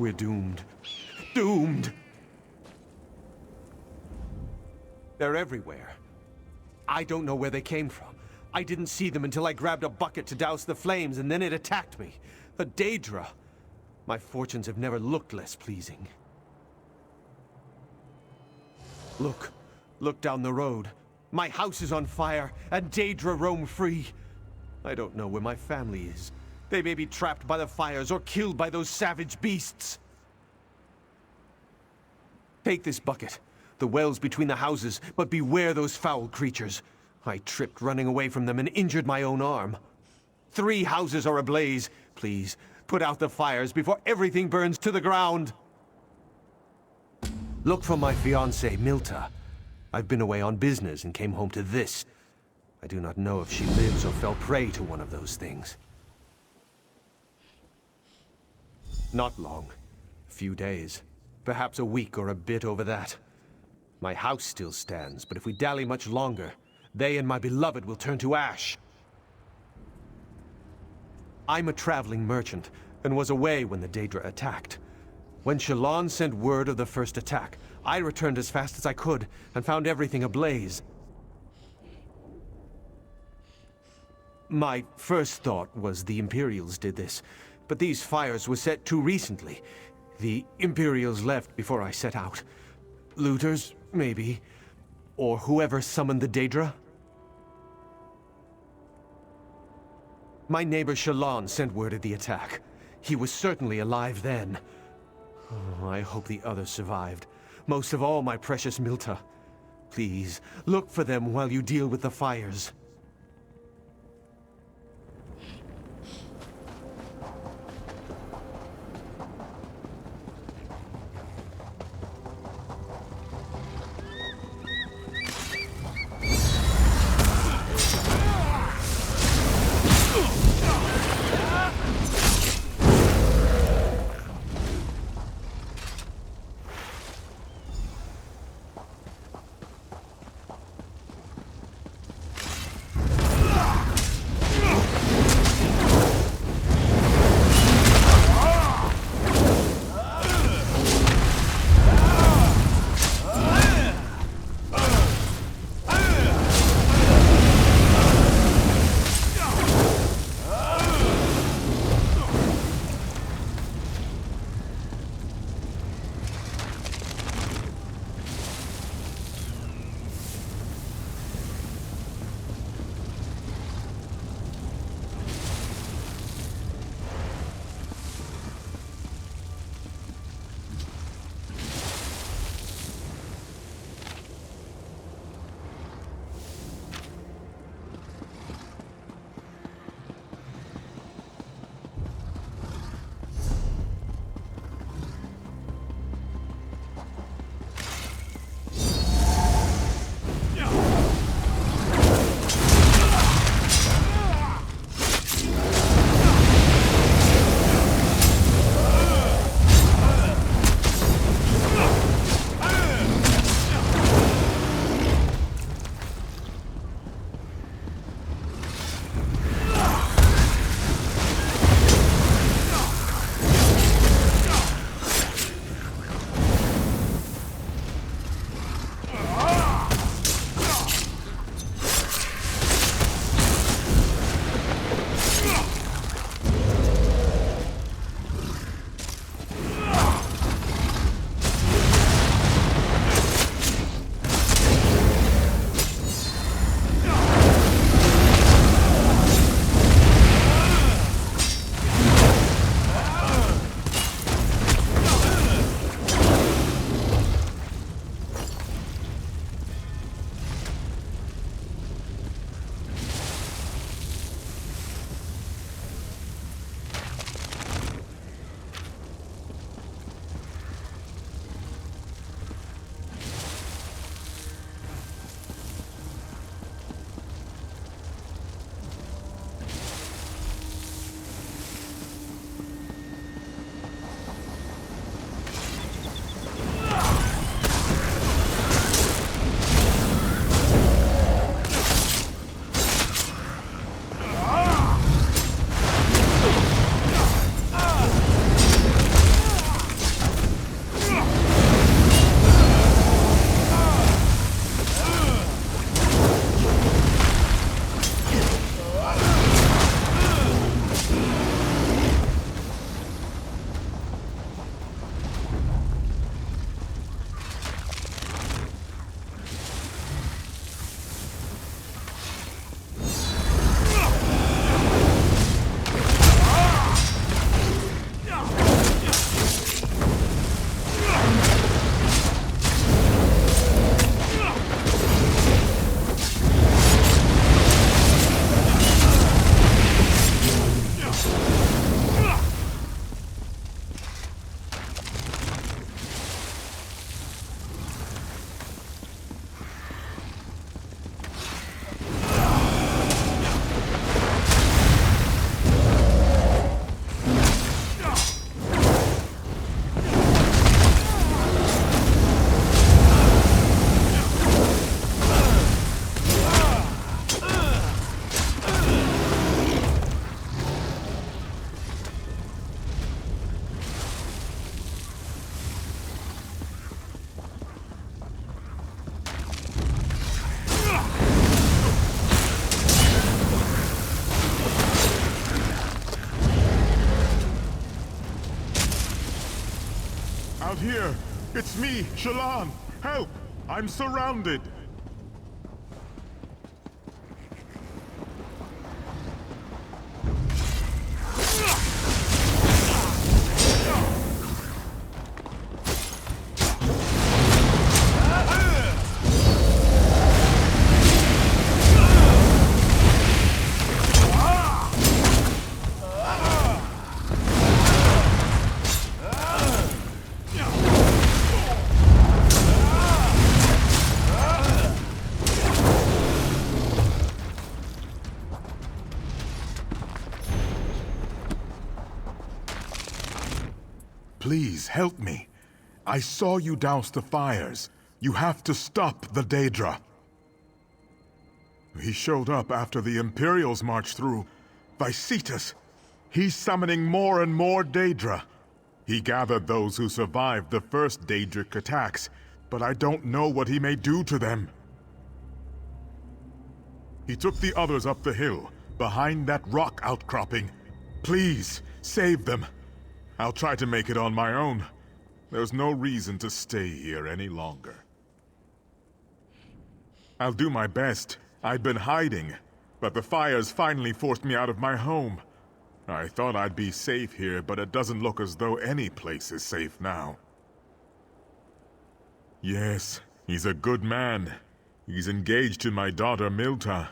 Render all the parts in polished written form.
We're doomed. Doomed! They're everywhere. I don't know where they came from. I didn't see them until I grabbed a bucket to douse the flames, and then it attacked me. A Daedra. My fortunes have never looked less pleasing. Look. Look down the road. My house is on fire, and Daedra roam free. I don't know where my family is. They may be trapped by the fires or killed by those savage beasts. Take this bucket. The well's between the houses, but beware those foul creatures. I tripped running away from them and injured my own arm. 3 houses are ablaze. Please, put out the fires before everything burns to the ground. Look for my fiancée, Milta. I've been away on business and came home to this. I do not know if she lives or fell prey to one of those things. Not long. A few days. Perhaps a week or a bit over that. My house still stands, but if we dally much longer, they and my beloved will turn to ash. I'm a traveling merchant, and was away when the Daedra attacked. When Shallan sent word of the first attack, I returned as fast as I could, and found everything ablaze. My first thought was the Imperials did this, but these fires were set too recently. The Imperials left before I set out. Looters, maybe. Or whoever summoned the Daedra. My neighbor Shallan sent word of the attack. He was certainly alive then. Oh, I hope the others survived. Most of all, my precious Milta. Please, look for them while you deal with the fires. Out here! It's me, Shallan! Help! I'm surrounded! Please, help me. I saw you douse the fires. You have to stop the Daedra. He showed up after the Imperials marched through. Vysetus. He's summoning more and more Daedra. He gathered those who survived the first Daedric attacks, but I don't know what he may do to them. He took the others up the hill, behind that rock outcropping. Please, save them. I'll try to make it on my own. There's no reason to stay here any longer. I'll do my best. I'd been hiding, but the fires finally forced me out of my home. I thought I'd be safe here, but it doesn't look as though any place is safe now. Yes, he's a good man. He's engaged to my daughter Milta.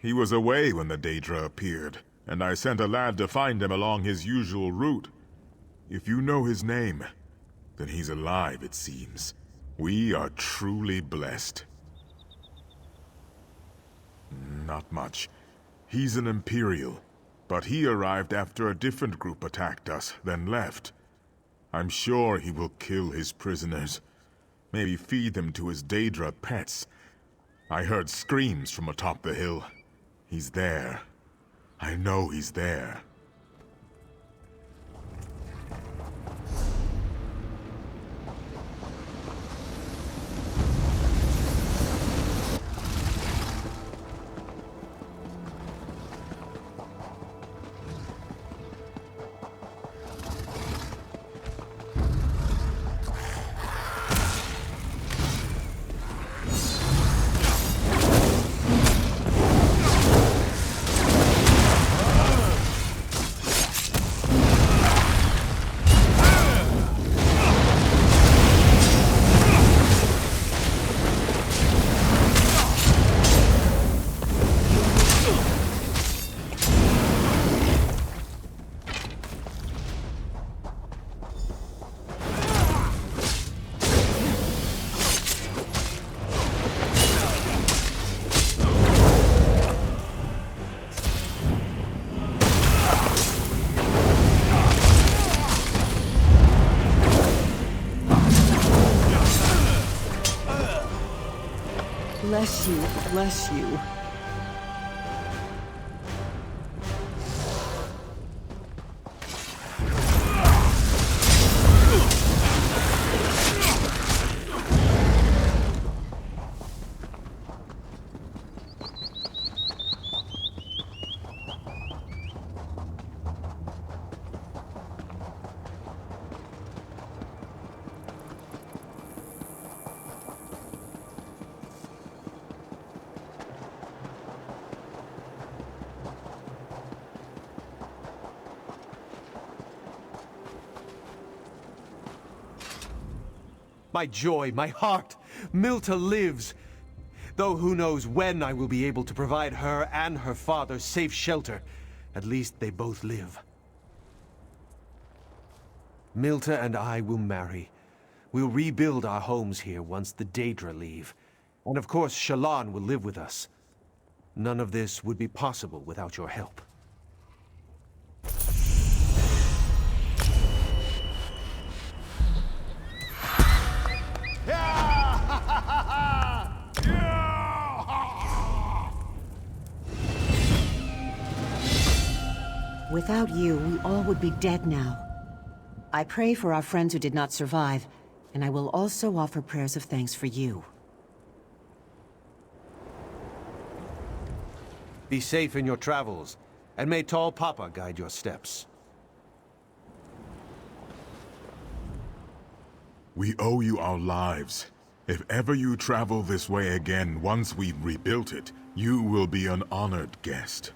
He was away when the Daedra appeared, and I sent a lad to find him along his usual route. If you know his name, then he's alive, it seems. We are truly blessed. Not much. He's an Imperial, but he arrived after a different group attacked us, then left. I'm sure he will kill his prisoners. Maybe feed them to his Daedra pets. I heard screams from atop the hill. He's there. I know he's there. Bless you, bless you. My joy, my heart! Milta lives! Though who knows when I will be able to provide her and her father safe shelter. At least they both live. Milta and I will marry. We'll rebuild our homes here once the Daedra leave. And of course, Shallan will live with us. None of this would be possible without your help. Without you, we all would be dead now. I pray for our friends who did not survive, and I will also offer prayers of thanks for you. Be safe in your travels, and may Tall Papa guide your steps. We owe you our lives. If ever you travel this way again once we've rebuilt it, you will be an honored guest.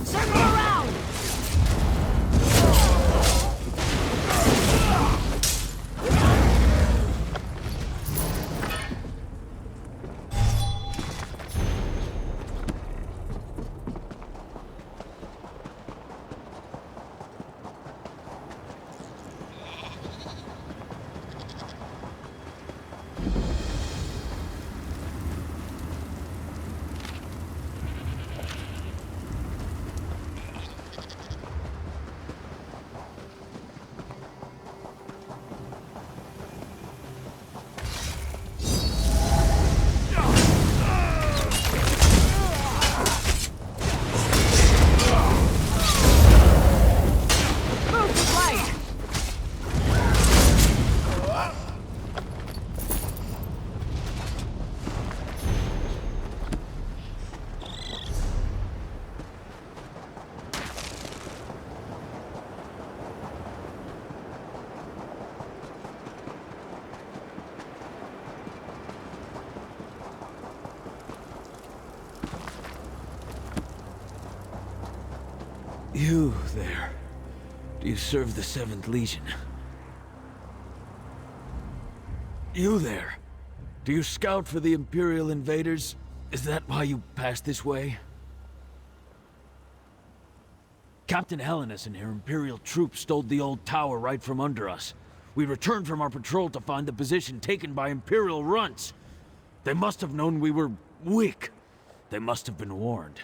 Circle around! You there. Do you serve the 7th Legion? You there. Do you scout for the Imperial invaders? Is that why you passed this way? Captain Helenus and her Imperial troops stole the old tower right from under us. We returned from our patrol to find the position taken by Imperial runts. They must have known we were weak. They must have been warned.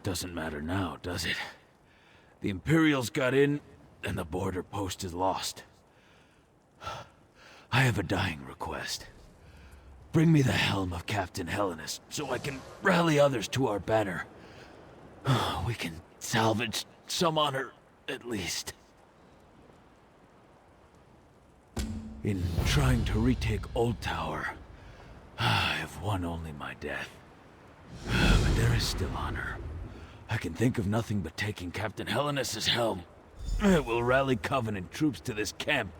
Doesn't matter now, does it? The Imperials got in, and the border post is lost. I have a dying request. Bring me the helm of Captain Helenus, so I can rally others to our banner. We can salvage some honor, at least. In trying to retake Old Tower, I have won only my death. But there is still honor. I can think of nothing but taking Captain Helenus's helm. It will rally Covenant troops to this camp,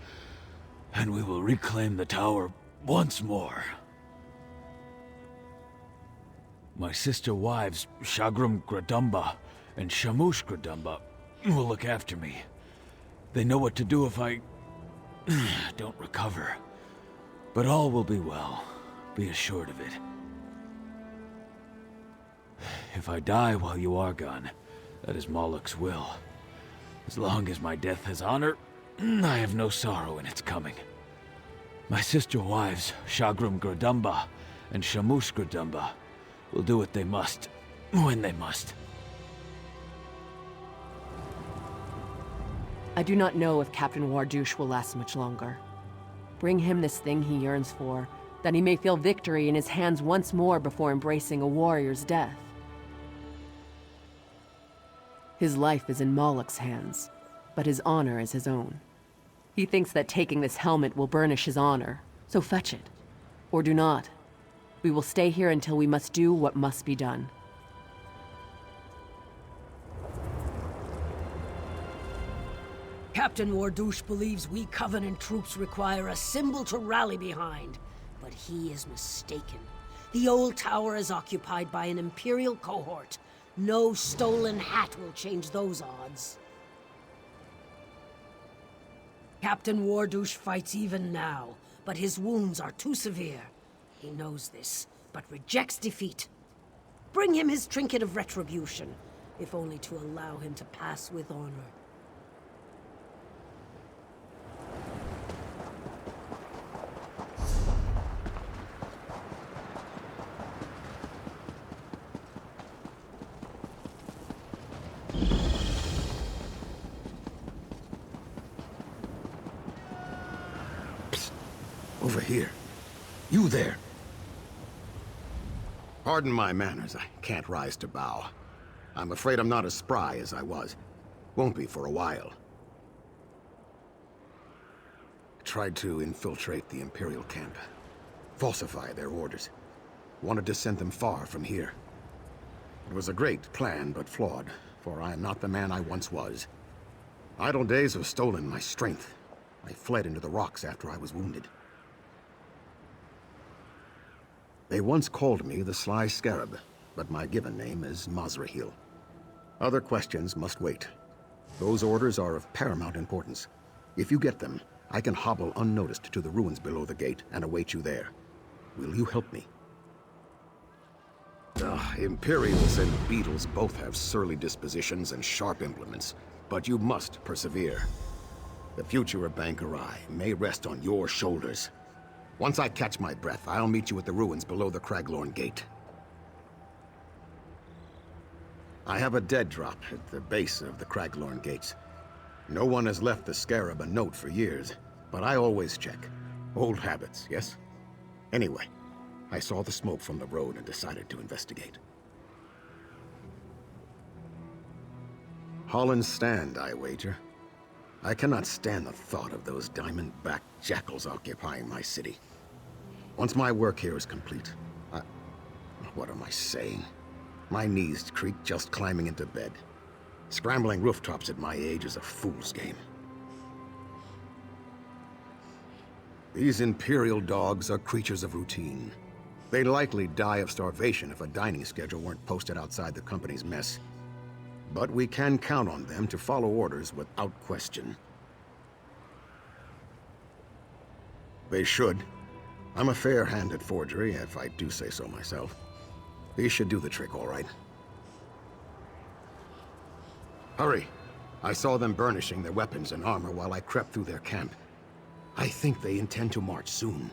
and we will reclaim the tower once more. My sister wives, Shagrum Gradumba and Shamush Gradumba, will look after me. They know what to do if I don't recover. But all will be well. Be assured of it. If I die while you are gone, that is Moloch's will. As long as my death has honor, I have no sorrow in its coming. My sister wives, Shagrum Gradumba and Shamush Gradumba, will do what they must, when they must. I do not know if Captain Wardush will last much longer. Bring him this thing he yearns for, that he may feel victory in his hands once more before embracing a warrior's death. His life is in Moloch's hands, but his honor is his own. He thinks that taking this helmet will burnish his honor, so fetch it. Or do not. We will stay here until we must do what must be done. Captain Wardush believes we Covenant troops require a symbol to rally behind, but he is mistaken. The old tower is occupied by an Imperial cohort. No stolen hat will change those odds. Captain Wardush fights even now, but his wounds are too severe. He knows this, but rejects defeat. Bring him his trinket of retribution, if only to allow him to pass with honor. Over here. You there. Pardon my manners. I can't rise to bow. I'm afraid I'm not as spry as I was. Won't be for a while. I tried to infiltrate the Imperial camp. falsify their orders. Wanted to send them far from here. It was a great plan, but flawed, for I am not the man I once was. Idle days have stolen my strength. I fled into the rocks after I was wounded. They once called me the Sly Scarab, but my given name is Mazrahil. Other questions must wait. Those orders are of paramount importance. If you get them, I can hobble unnoticed to the ruins below the gate and await you there. Will you help me? Imperials and beetles both have surly dispositions and sharp implements, but you must persevere. The future of Bangkorai may rest on your shoulders. Once I catch my breath, I'll meet you at the ruins below the Craglorn Gate. I have a dead drop at the base of the Craglorn Gates. No one has left the Scarab a note for years, but I always check. Old habits, yes? Anyway, I saw the smoke from the road and decided to investigate. Holland's Stand, I wager. I cannot stand the thought of those diamond-backed jackals occupying my city. Once my work here is complete, what am I saying? My knees creak just climbing into bed. Scrambling rooftops at my age is a fool's game. These Imperial dogs are creatures of routine. They'd likely die of starvation if a dining schedule weren't posted outside the company's mess. But we can count on them to follow orders without question. They should. I'm a fair hand at forgery, if I do say so myself. These should do the trick, all right. Hurry! I saw them burnishing their weapons and armor while I crept through their camp. I think they intend to march soon.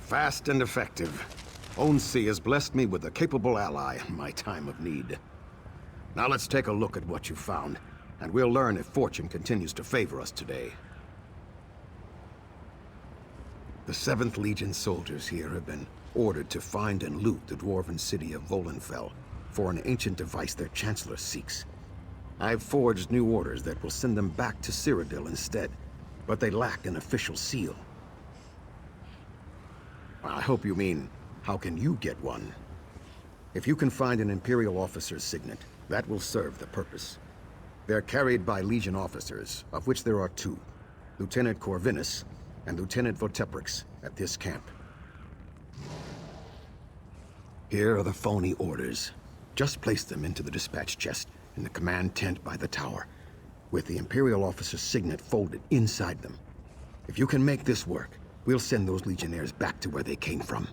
Fast and effective. Onsi has blessed me with a capable ally in my time of need. Now let's take a look at what you found, and we'll learn if fortune continues to favor us today. The 7th Legion soldiers here have been ordered to find and loot the dwarven city of Volenfell for an ancient device their Chancellor seeks. I've forged new orders that will send them back to Cyrodiil instead, but they lack an official seal. I hope you mean, how can you get one? If you can find an Imperial officer's signet, that will serve the purpose. They're carried by Legion officers, of which there are 2, Lieutenant Corvinus and Lieutenant Voteprix at this camp. Here are the phony orders. Just place them into the dispatch chest in the command tent by the tower, with the Imperial officer's signet folded inside them. If you can make this work, we'll send those Legionnaires back to where they came from.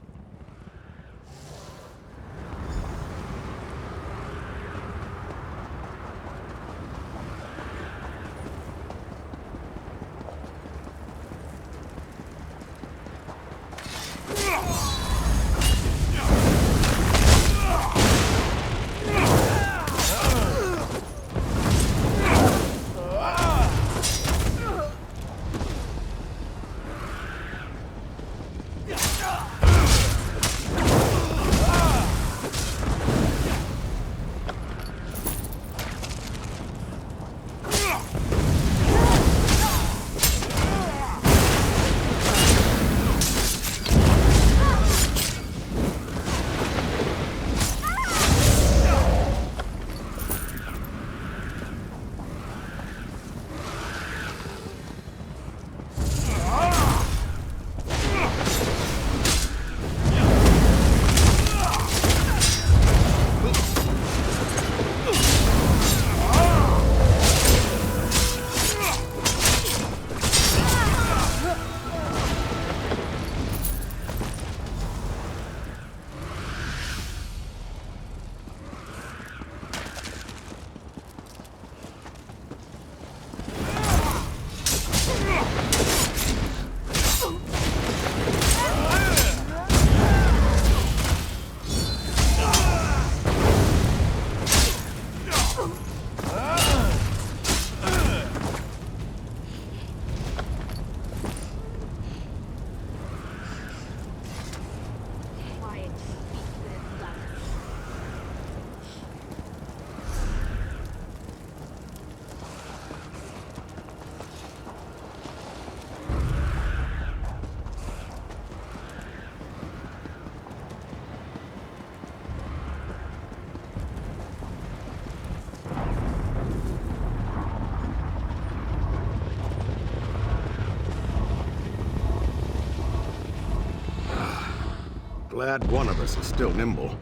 Glad one of us is still nimble.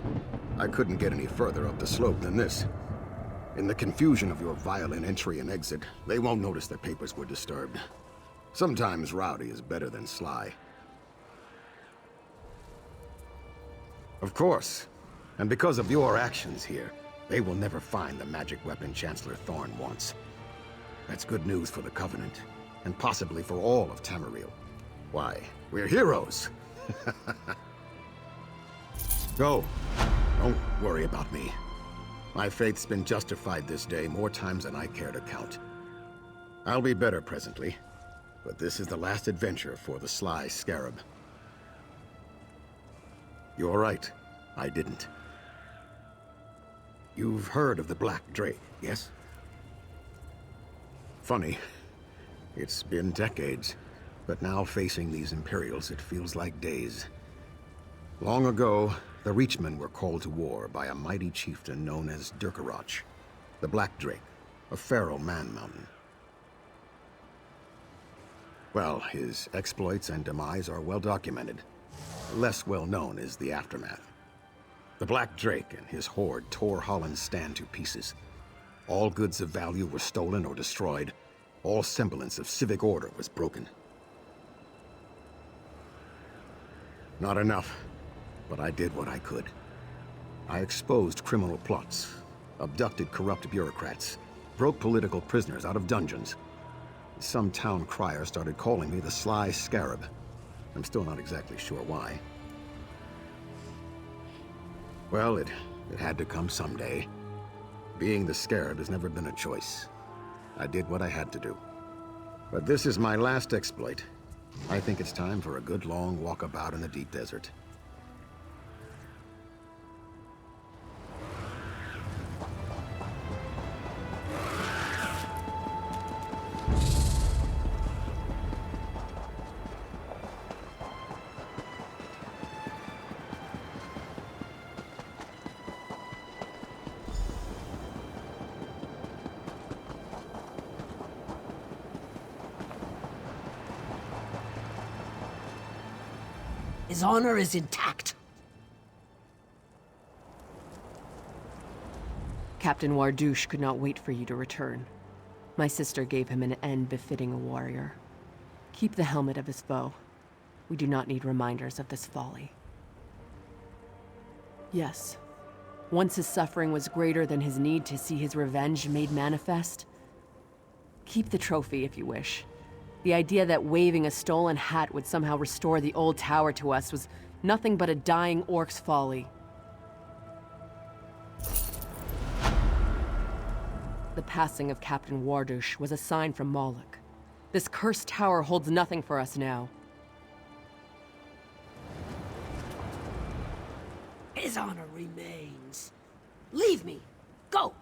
I couldn't get any further up the slope than this. In the confusion of your violent entry and exit, they won't notice their papers were disturbed. Sometimes rowdy is better than sly. Of course. And because of your actions here, they will never find the magic weapon Chancellor Thorn wants. That's good news for the Covenant, and possibly for all of Tamariel. Why, we're heroes! Go. Don't worry about me. My faith's been justified this day more times than I care to count. I'll be better presently, but this is the last adventure for the sly Scarab. You're right. I didn't. You've heard of the Black Drake, yes? Funny. It's been decades, but now facing these Imperials, it feels like days. Long ago, the Reachmen were called to war by a mighty chieftain known as Dirkarach, the Black Drake, a feral man-mountain. Well, his exploits and demise are well documented. Less well known is the aftermath. The Black Drake and his horde tore Holland's stand to pieces. All goods of value were stolen or destroyed. All semblance of civic order was broken. Not enough, but I did what I could. I exposed criminal plots, abducted corrupt bureaucrats, broke political prisoners out of dungeons. Some town crier started calling me the Sly Scarab. I'm still not exactly sure why. Well, it had to come someday. Being the Scarab has never been a choice. I did what I had to do. But this is my last exploit. I think it's time for a good long walkabout in the deep desert. His honor is intact. Captain Wardouche could not wait for you to return. My sister gave him an end befitting a warrior. Keep the helmet of his foe. We do not need reminders of this folly. Yes. Once his suffering was greater than his need to see his revenge made manifest. Keep the trophy if you wish. The idea that waving a stolen hat would somehow restore the old tower to us was nothing but a dying orc's folly. The passing of Captain Wardouche was a sign from Moloch. This cursed tower holds nothing for us now. His honor remains. Leave me. Go.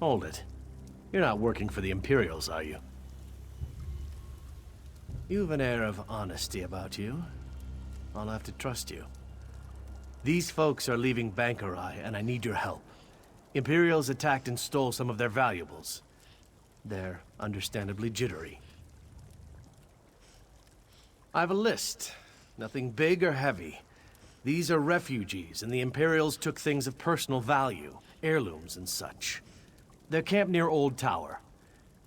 Hold it. You're not working for the Imperials, are you? You've an air of honesty about you. I'll have to trust you. These folks are leaving Bangkorai, and I need your help. Imperials attacked and stole some of their valuables. They're understandably jittery. I have a list. Nothing big or heavy. These are refugees, and the Imperials took things of personal value, heirlooms and such. They're camped near Old Tower.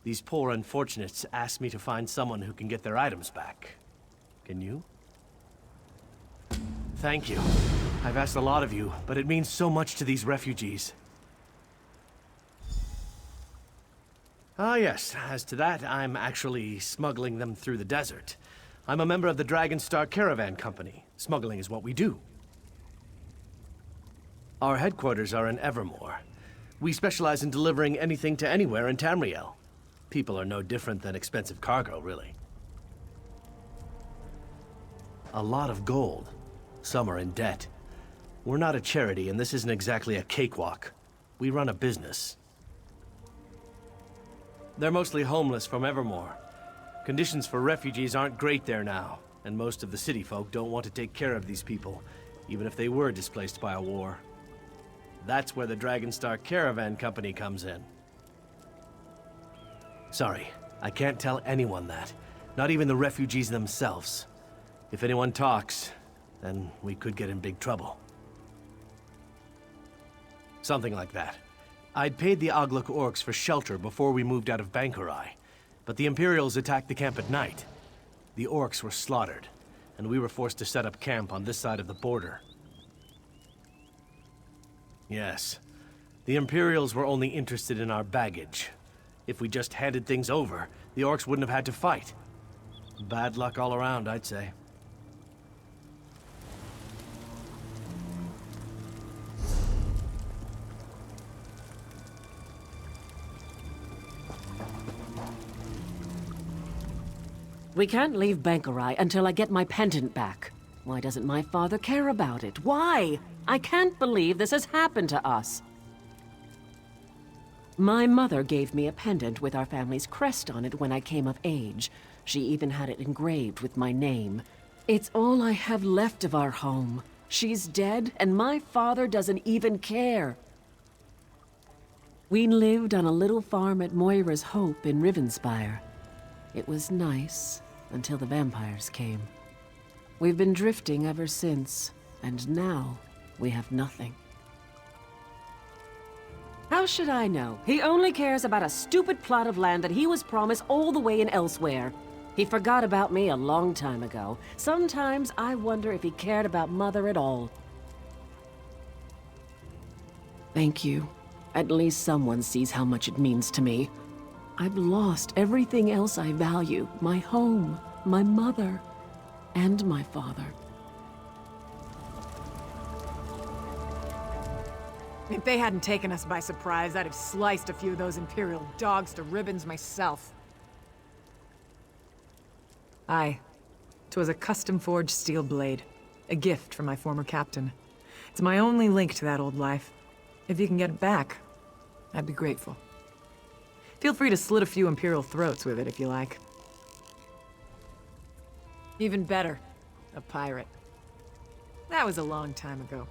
These poor unfortunates asked me to find someone who can get their items back. Can you? Thank you. I've asked a lot of you, but it means so much to these refugees. Ah, yes. As to that, I'm actually smuggling them through the desert. I'm a member of the Dragonstar Caravan Company. Smuggling is what we do. Our headquarters are in Evermore. We specialize in delivering anything to anywhere in Tamriel. People are no different than expensive cargo, really. A lot of gold. Some are in debt. We're not a charity, and this isn't exactly a cakewalk. We run a business. They're mostly homeless from Evermore. Conditions for refugees aren't great there now, and most of the city folk don't want to take care of these people, even if they were displaced by a war. That's where the Dragonstar Caravan Company comes in. Sorry, I can't tell anyone that. Not even the refugees themselves. If anyone talks, then we could get in big trouble. Something like that. I'd paid the Ogluk orcs for shelter before we moved out of Bangkorai, but the Imperials attacked the camp at night. The orcs were slaughtered, and we were forced to set up camp on this side of the border. Yes, the Imperials were only interested in our baggage. If we just handed things over, the orcs wouldn't have had to fight. Bad luck all around, I'd say. We can't leave Bangkorai until I get my pendant back. Why doesn't my father care about it? Why? I can't believe this has happened to us. My mother gave me a pendant with our family's crest on it when I came of age. She even had it engraved with my name. It's all I have left of our home. She's dead, and my father doesn't even care. We lived on a little farm at Moira's Hope in Rivenspire. It was nice, until the vampires came. We've been drifting ever since, and now we have nothing. How should I know? He only cares about a stupid plot of land that he was promised all the way in Elsewhere. He forgot about me a long time ago. Sometimes I wonder if he cared about Mother at all. Thank you. At least someone sees how much it means to me. I've lost everything else I value. My home, my mother, and my father. If they hadn't taken us by surprise, I'd have sliced a few of those Imperial dogs to ribbons myself. Aye. 'Twas a custom-forged steel blade. A gift from my former captain. It's my only link to that old life. If you can get it back, I'd be grateful. Feel free to slit a few Imperial throats with it if you like. Even better, a pirate. That was a long time ago.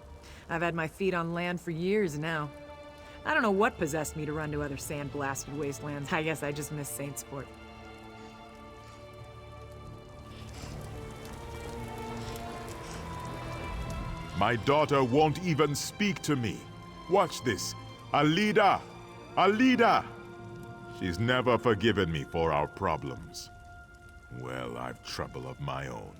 I've had my feet on land for years now. I don't know what possessed me to run to other sand-blasted wastelands. I guess I just miss Saintsport. My daughter won't even speak to me. Watch this. Alida! Alida! She's never forgiven me for our problems. Well, I've trouble of my own.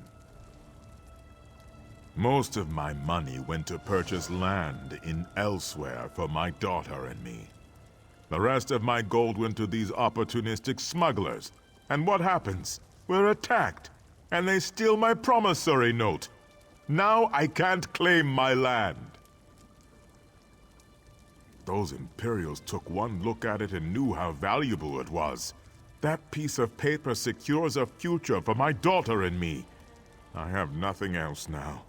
Most of my money went to purchase land in Elsewhere for my daughter and me. The rest of my gold went to these opportunistic smugglers. And what happens? We're attacked, and they steal my promissory note. Now I can't claim my land. Those Imperials took one look at it and knew how valuable it was. That piece of paper secures a future for my daughter and me. I have nothing else now,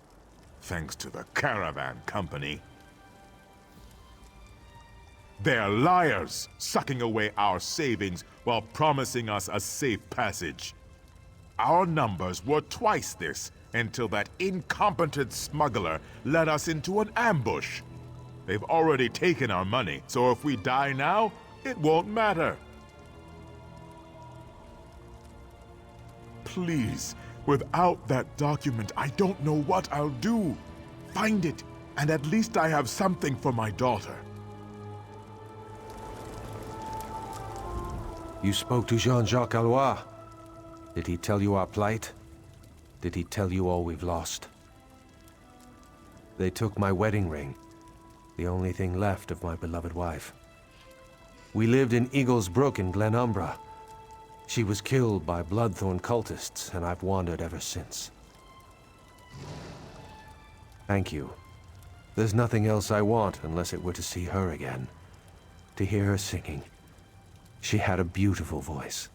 thanks to the Caravan Company. They're liars, sucking away our savings while promising us a safe passage. Our numbers were twice this until that incompetent smuggler led us into an ambush. They've already taken our money, so if we die now, it won't matter. Please, without that document, I don't know what I'll do. Find it, and at least I have something for my daughter. You spoke to Jean-Jacques Allois. Did he tell you our plight? Did he tell you all we've lost? They took my wedding ring, the only thing left of my beloved wife. We lived in Eagle's Brook in Glenumbra. She was killed by Bloodthorn cultists, and I've wandered ever since. Thank you. There's nothing else I want unless it were to see her again. To hear her singing. She had a beautiful voice.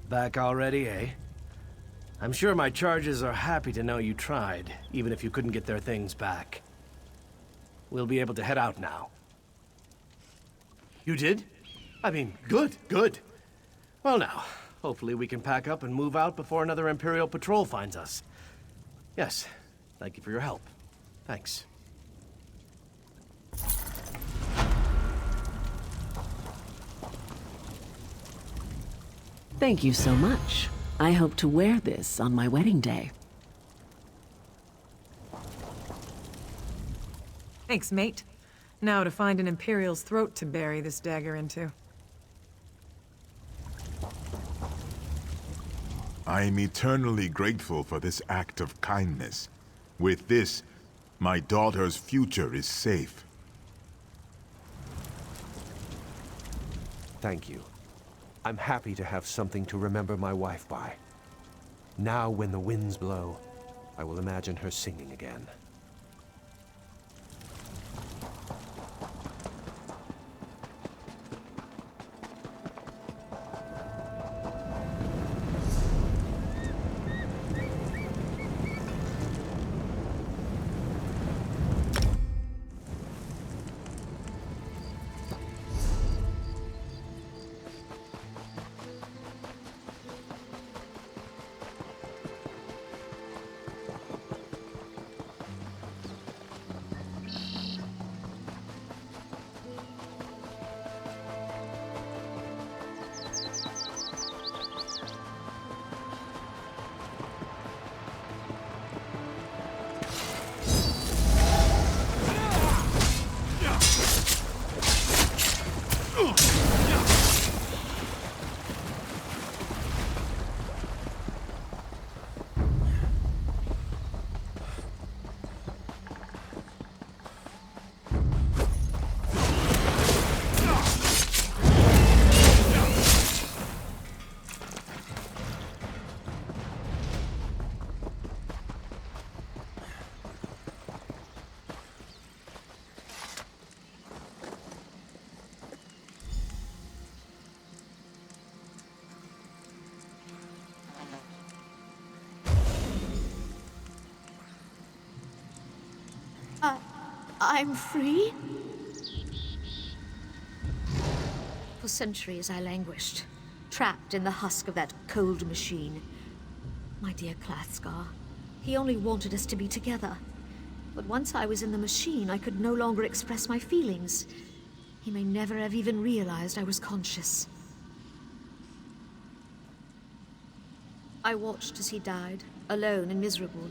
Back already, eh? I'm sure my charges are happy to know you tried, even if you couldn't get their things back. We'll be able to head out now. You did? I mean, good, good. Well now, hopefully we can pack up and move out before another Imperial patrol finds us. Yes, thank you for your help. Thanks. Thank you so much. I hope to wear this on my wedding day. Thanks, mate. Now to find an Imperial's throat to bury this dagger into. I am eternally grateful for this act of kindness. With this, my daughter's future is safe. Thank you. I'm happy to have something to remember my wife by. Now, when the winds blow, I will imagine her singing again. I'm free? For centuries I languished, trapped in the husk of that cold machine. My dear Clathscar, he only wanted us to be together. But once I was in the machine, I could no longer express my feelings. He may never have even realized I was conscious. I watched as he died, alone and miserable.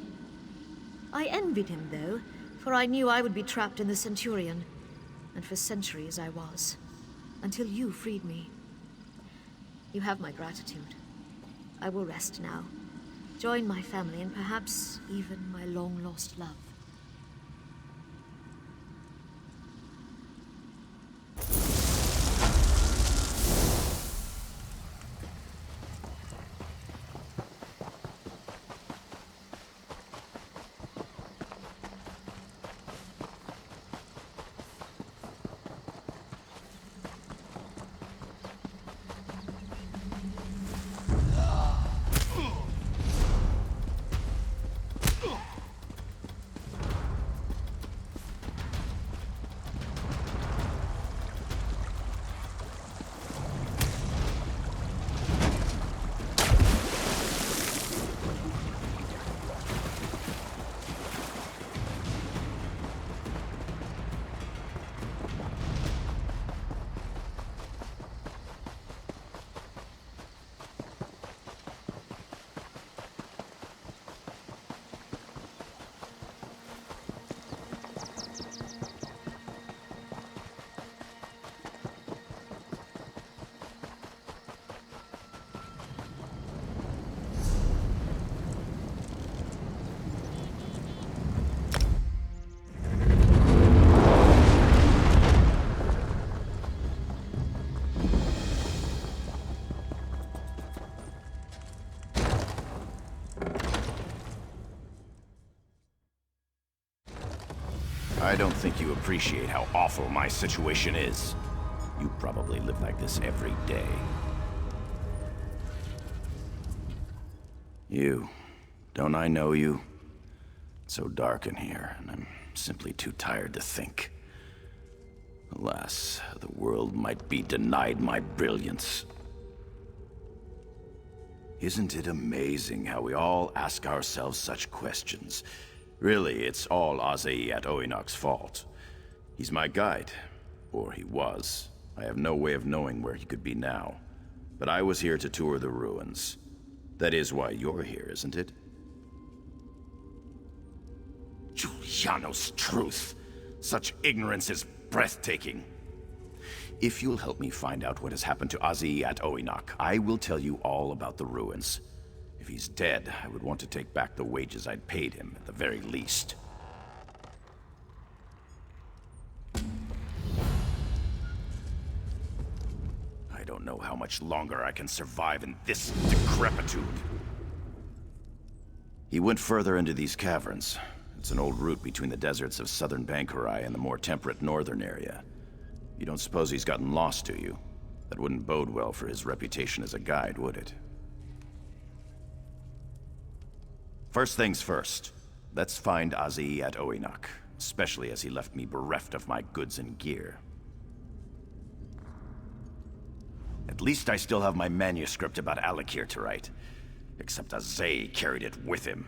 I envied him, though, for I knew I would be trapped in the Centurion. And for centuries I was. Until you freed me. You have my gratitude. I will rest now. Join my family and perhaps even my long-lost love. I don't think you appreciate how awful my situation is. You probably live like this every day. You. Don't I know you? It's so dark in here, and I'm simply too tired to think. Alas, the world might be denied my brilliance. Isn't it amazing how we all ask ourselves such questions? Really, it's all Oinok's fault. He's my guide. Or he was. I have no way of knowing where he could be now. But I was here to tour the ruins. That is why you're here, isn't it? Giuliano's truth. Such ignorance is breathtaking. If you'll help me find out what has happened to Oinok, I will tell you all about the ruins. If he's dead, I would want to take back the wages I'd paid him, at the very least. I don't know how much longer I can survive in this decrepitude. He went further into these caverns. It's an old route between the deserts of southern Bangkorai and the more temperate northern area. You don't suppose he's gotten lost, do you? That wouldn't bode well for his reputation as a guide, would it? First things first. Let's find Oinok, especially as he left me bereft of my goods and gear. At least I still have my manuscript about Alakir to write. Except Azay carried it with him.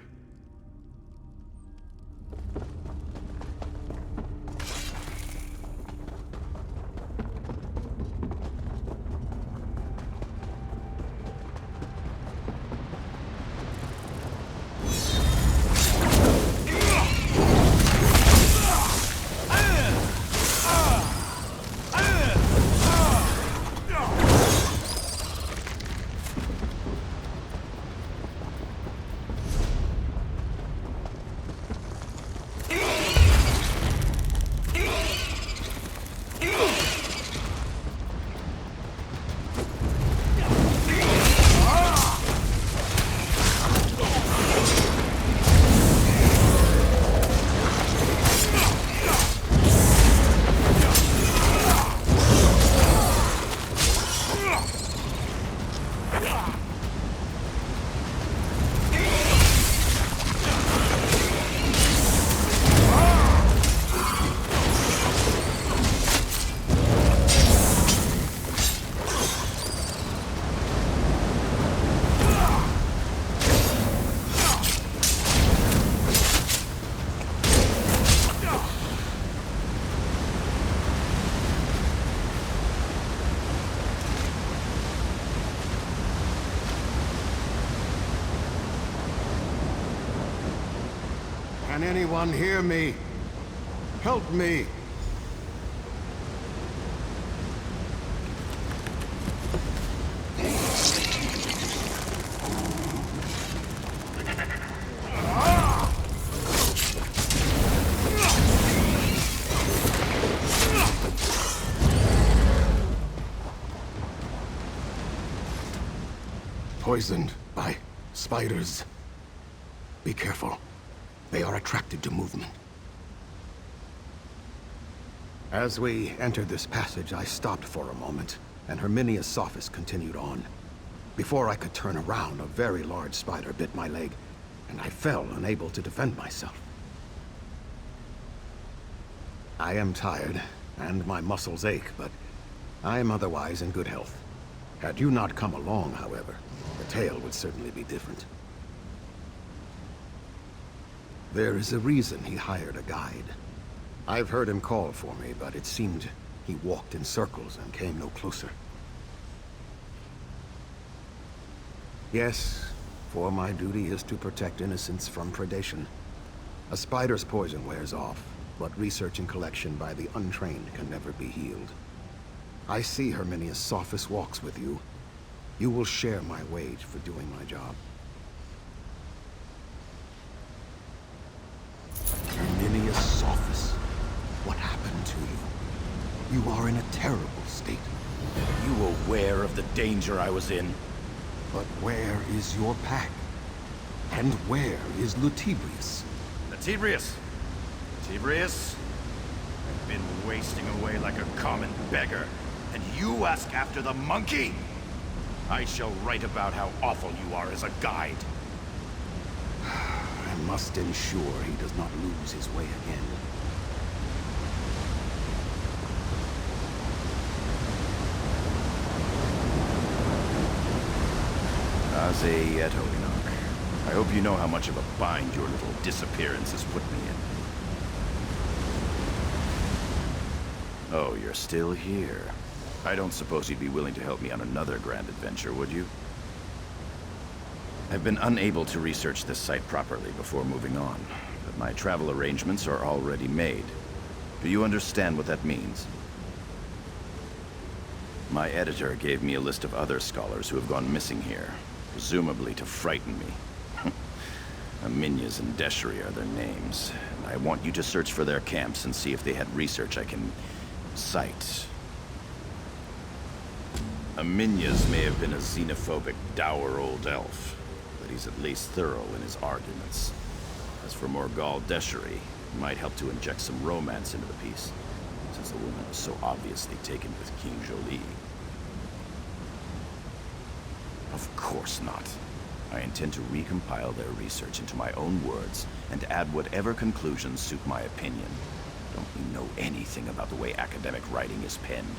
Can anyone hear me? Help me! Poisoned by spiders. Be careful. They are attracted to movement. As we entered this passage, I stopped for a moment, and Herminia's sophist continued on. Before I could turn around, a very large spider bit my leg, and I fell, unable to defend myself. I am tired, and my muscles ache, but I am otherwise in good health. Had you not come along, however, the tale would certainly be different. There is a reason he hired a guide. I've heard him call for me, but it seemed he walked in circles and came no closer. Yes, for my duty is to protect innocents from predation. A spider's poison wears off, but research and collection by the untrained can never be healed. I see Herminia's sophist walks with you. You will share my wage for doing my job. Herminia's sophist. What happened to you? You are in a terrible state. Are you aware of the danger I was in? But where is your pack? And where is Lutibrius? Lutibrius? Lutibrius? I've been wasting away like a common beggar, and you ask after the monkey? I shall write about how awful you are as a guide. I must ensure he does not lose his way again. Aze et Oinok. I hope you know how much of a bind your little disappearance has put me in. Oh, you're still here. I don't suppose you'd be willing to help me on another grand adventure, would you? I've been unable to research this site properly before moving on, but my travel arrangements are already made. Do you understand what that means? My editor gave me a list of other scholars who have gone missing here, presumably to frighten me. Aminyas and Deshri are their names, and I want you to search for their camps and see if they had research I can cite. Aminyas may have been a xenophobic, dour old elf, but he's at least thorough in his arguments. As for Morgal Deshri, he might help to inject some romance into the piece, since the woman was so obviously taken with King Jolie. Of course not. I intend to recompile their research into my own words and add whatever conclusions suit my opinion. Don't you know anything about the way academic writing is penned?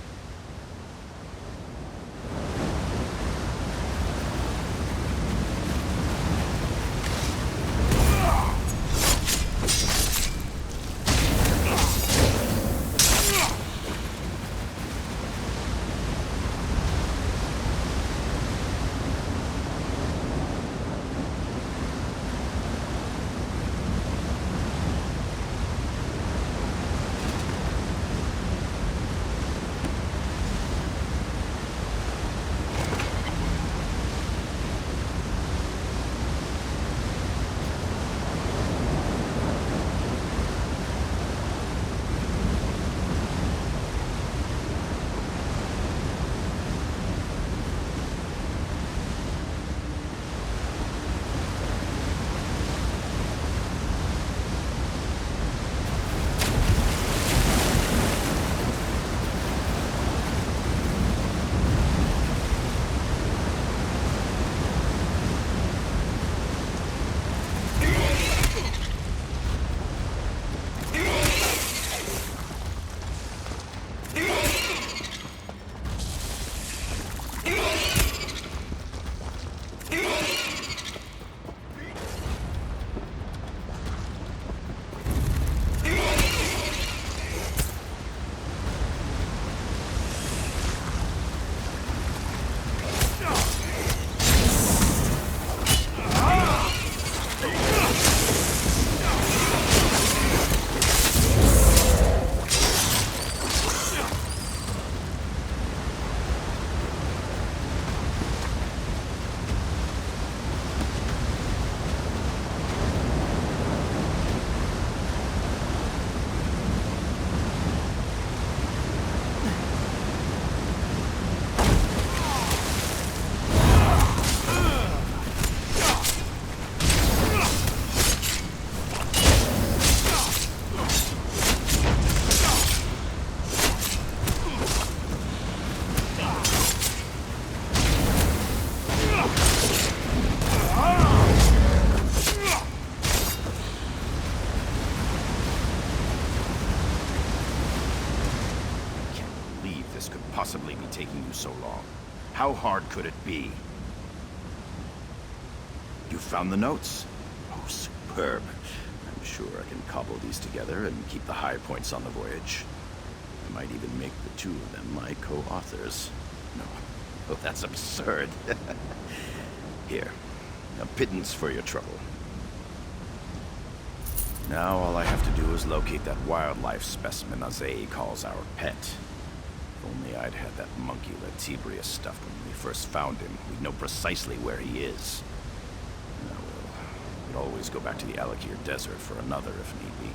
Possibly be taking you so long? How hard could it be? You found the notes? Oh, superb. I'm sure I can cobble these together and keep the high points on the voyage. I might even make the two of them my co-authors. No, oh, that's absurd. Here, a pittance for your trouble. Now all I have to do is locate that wildlife specimen Azei calls our pet. If only I'd had that monkey Latibrius stuffed when we first found him, we'd know precisely where he is. Now we'll always go back to the Alakir Desert for another if need be.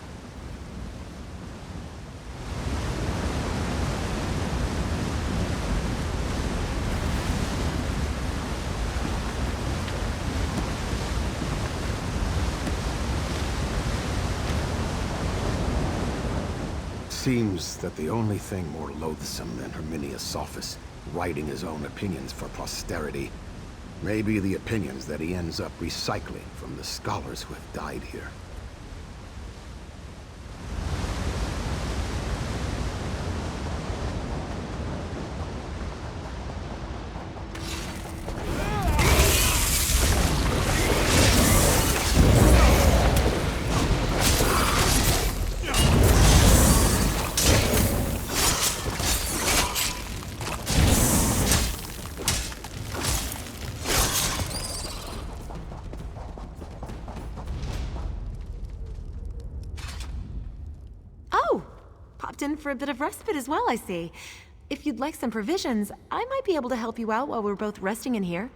seems that the only thing more loathsome than Herminius Sophus writing his own opinions for posterity may be the opinions that he ends up recycling from the scholars who have died here. In for a bit of respite as well, I see. If you'd like some provisions, I might be able to help you out while we're both resting in here.